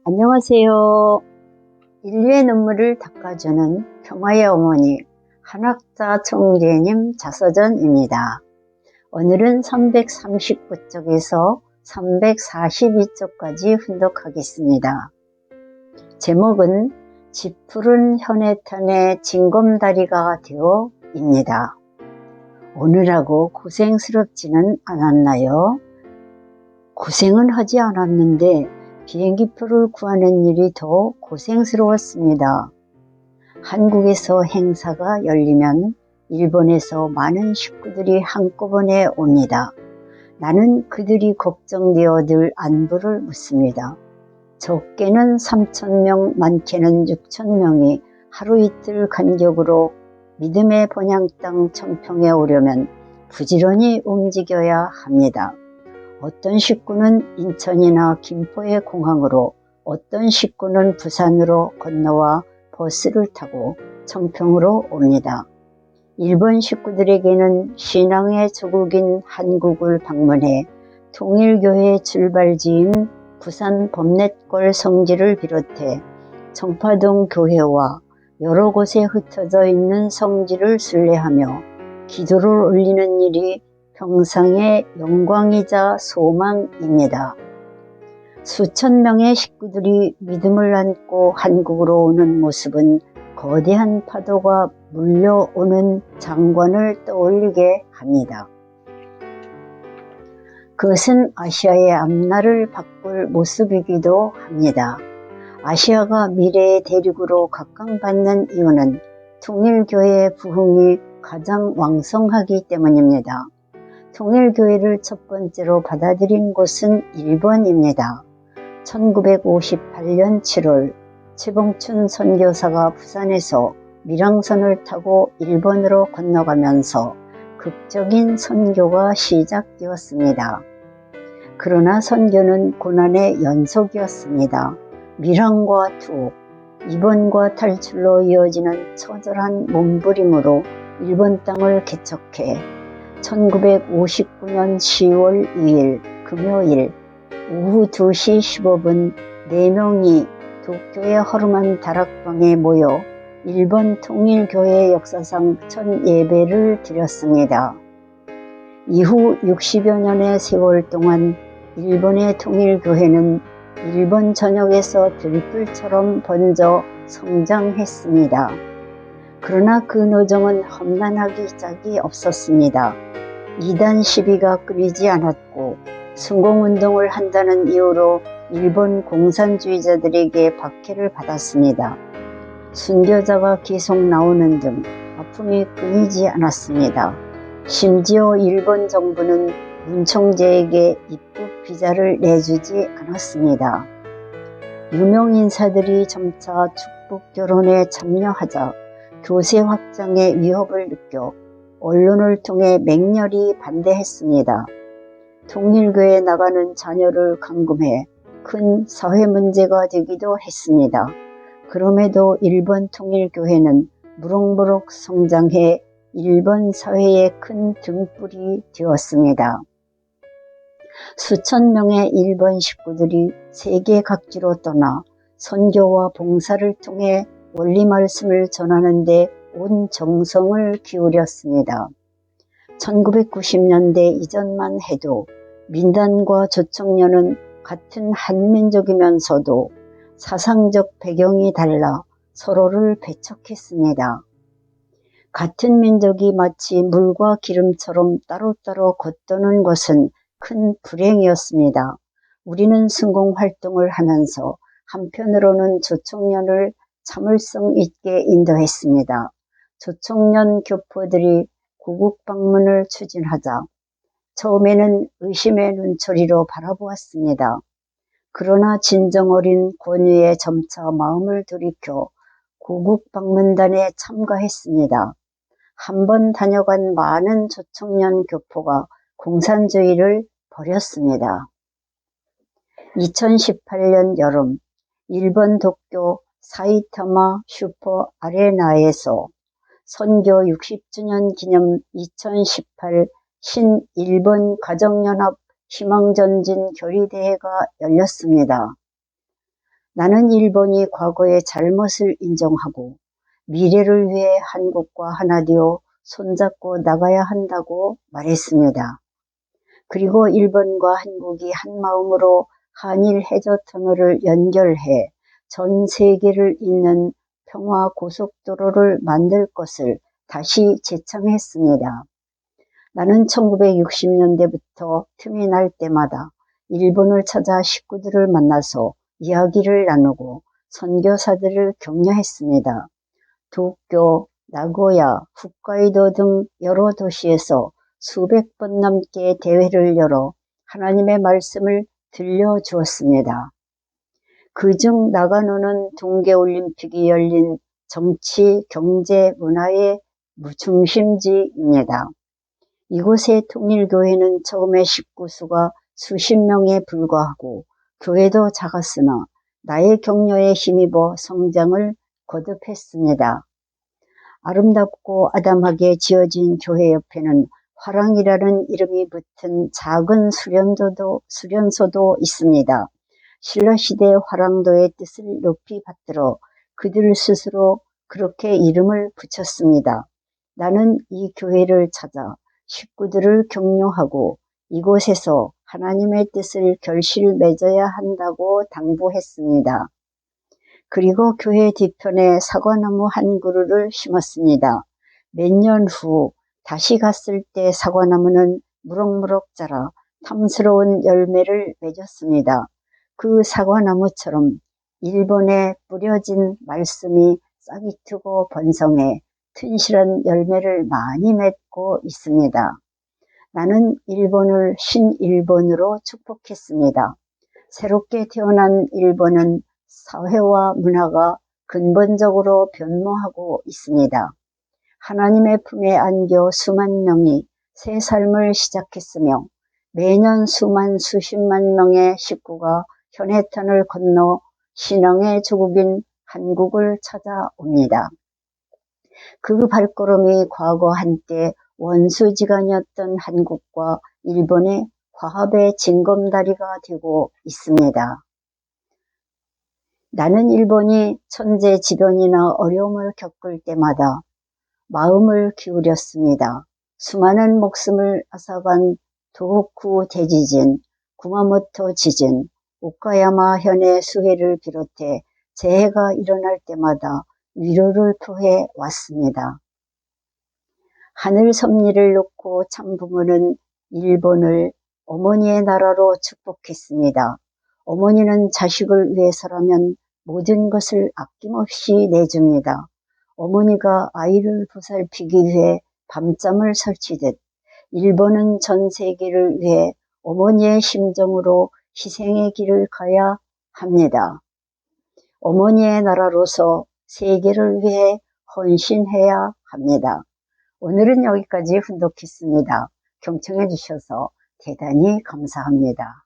안녕하세요. 인류의 눈물을 닦아주는 평화의 어머니 한학자 총재님 자서전입니다. 오늘은 339쪽에서 342쪽까지 훈독하겠습니다. 제목은 짙푸른 현해탄의 징검다리가 되어 입니다. 오늘하고 고생스럽지는 않았나요? 고생은 하지 않았는데 비행기표를 구하는 일이 더 고생스러웠습니다. 한국에서 행사가 열리면 일본에서 많은 식구들이 한꺼번에 옵니다. 나는 그들이 걱정되어 늘 안부를 묻습니다. 적게는 3,000명, 많게는 6,000명이 하루 이틀 간격으로 믿음의 번향 땅 천평에 오려면 부지런히 움직여야 합니다. 어떤 식구는 인천이나 김포의 공항으로, 어떤 식구는 부산으로 건너와 버스를 타고 청평으로 옵니다. 일본 식구들에게는 신앙의 조국인 한국을 방문해 통일교회 출발지인 부산 범넷골 성지를 비롯해 정파동 교회와 여러 곳에 흩어져 있는 성지를 순례하며 기도를 올리는 일이 평상의 영광이자 소망입니다. 수천 명의 식구들이 믿음을 안고 한국으로 오는 모습은 거대한 파도가 물려오는 장관을 떠올리게 합니다. 그것은 아시아의 앞날을 바꿀 모습이기도 합니다. 아시아가 미래의 대륙으로 각광받는 이유는 통일교회의 부흥이 가장 왕성하기 때문입니다. 통일교회를 첫 번째로 받아들인 곳은 일본입니다. 1958년 7월 최봉춘 선교사가 부산에서 밀항선을 타고 일본으로 건너가면서 극적인 선교가 시작되었습니다. 그러나 선교는 고난의 연속이었습니다. 밀항과 투옥, 입원과 탈출로 이어지는 처절한 몸부림으로 일본 땅을 개척해 1959년 10월 2일 금요일 오후 2시 15분 4명이 도쿄의 허름한 다락방에 모여 일본 통일교회 역사상 첫 예배를 드렸습니다. 이후 60여 년의 세월 동안 일본의 통일교회는 일본 전역에서 들불처럼 번져 성장했습니다. 그러나 그 노정은 험난하기 짝이 없었습니다. 이단 시비가 끊이지 않았고 순공운동을 한다는 이유로 일본 공산주의자들에게 박해를 받았습니다. 순교자가 계속 나오는 등 아픔이 끊이지 않았습니다. 심지어 일본 정부는 문총재에게 입국 비자를 내주지 않았습니다. 유명 인사들이 점차 축복 결혼에 참여하자 교세 확장의 위협을 느껴 언론을 통해 맹렬히 반대했습니다. 통일교에 나가는 자녀를 감금해 큰 사회 문제가 되기도 했습니다. 그럼에도 일본 통일교회는 무럭무럭 성장해 일본 사회의 큰 등불이 되었습니다. 수천 명의 일본 식구들이 세계 각지로 떠나 선교와 봉사를 통해 원리 말씀을 전하는 데 온 정성을 기울였습니다. 1990년대 이전만 해도 민단과 조청년은 같은 한민족이면서도 사상적 배경이 달라 서로를 배척했습니다. 같은 민족이 마치 물과 기름처럼 따로따로 걷도는 것은 큰 불행이었습니다. 우리는 순공활동을 하면서 한편으로는 조청년을 참을성 있게 인도했습니다. 조청년 교포들이 고국 방문을 추진하자 처음에는 의심의 눈초리로 바라보았습니다. 그러나 진정 어린 권위에 점차 마음을 돌이켜 고국 방문단에 참가했습니다. 한 번 다녀간 많은 조청년 교포가 공산주의를 버렸습니다. 2018년 여름 일본 도쿄 사이타마 슈퍼 아레나에서 선교 60주년 기념 2018 신일본 가정연합 희망전진 결의대회가 열렸습니다. 나는 일본이 과거의 잘못을 인정하고 미래를 위해 한국과 하나 되어 손잡고 나가야 한다고 말했습니다. 그리고 일본과 한국이 한마음으로 한일 해저 터널을 연결해 전 세계를 잇는 평화 고속도로를 만들 것을 다시 제창했습니다. 나는 1960년대부터 틈이 날 때마다 일본을 찾아 식구들을 만나서 이야기를 나누고 선교사들을 격려했습니다. 도쿄, 나고야, 홋카이도 등 여러 도시에서 수백 번 넘게 대회를 열어 하나님의 말씀을 들려주었습니다. 그중 나가노는 동계올림픽이 열린 정치, 경제, 문화의 중심지입니다. 이곳의 통일교회는 처음에 식구 수가 수십 명에 불과하고 교회도 작았으나 나의 격려에 힘입어 성장을 거듭했습니다. 아름답고 아담하게 지어진 교회 옆에는 화랑이라는 이름이 붙은 작은 수련소도 있습니다. 신라시대 화랑도의 뜻을 높이 받들어 그들 스스로 그렇게 이름을 붙였습니다. 나는 이 교회를 찾아 식구들을 격려하고 이곳에서 하나님의 뜻을 결실 맺어야 한다고 당부했습니다. 그리고 교회 뒤편에 사과나무 한 그루를 심었습니다. 몇 년 후 다시 갔을 때 사과나무는 무럭무럭 자라 탐스러운 열매를 맺었습니다. 그 사과나무처럼 일본에 뿌려진 말씀이 싹이 트고 번성해 튼실한 열매를 많이 맺고 있습니다. 나는 일본을 신일본으로 축복했습니다. 새롭게 태어난 일본은 사회와 문화가 근본적으로 변모하고 있습니다. 하나님의 품에 안겨 수만 명이 새 삶을 시작했으며 매년 수십만 명의 식구가 현해탄을 건너 신앙의 조국인 한국을 찾아옵니다. 그 발걸음이 과거 한때 원수지간이었던 한국과 일본의 화합의 징검다리가 되고 있습니다. 나는 일본이 천재지변이나 어려움을 겪을 때마다 마음을 기울였습니다. 수많은 목숨을 앗아간 도호쿠 대지진, 구마모토 지진, 오카야마 현해 수해를 비롯해 재해가 일어날 때마다 위로를 표해 왔습니다. 하늘 섭리를 놓고 참 부모는 일본을 어머니의 나라로 축복했습니다. 어머니는 자식을 위해서라면 모든 것을 아낌없이 내줍니다. 어머니가 아이를 보살피기 위해 밤잠을 설치듯 일본은 전 세계를 위해 어머니의 심정으로 희생의 길을 가야 합니다. 어머니의 나라로서 세계를 위해 헌신해야 합니다. 오늘은 여기까지 훈독했습니다. 경청해 주셔서 대단히 감사합니다.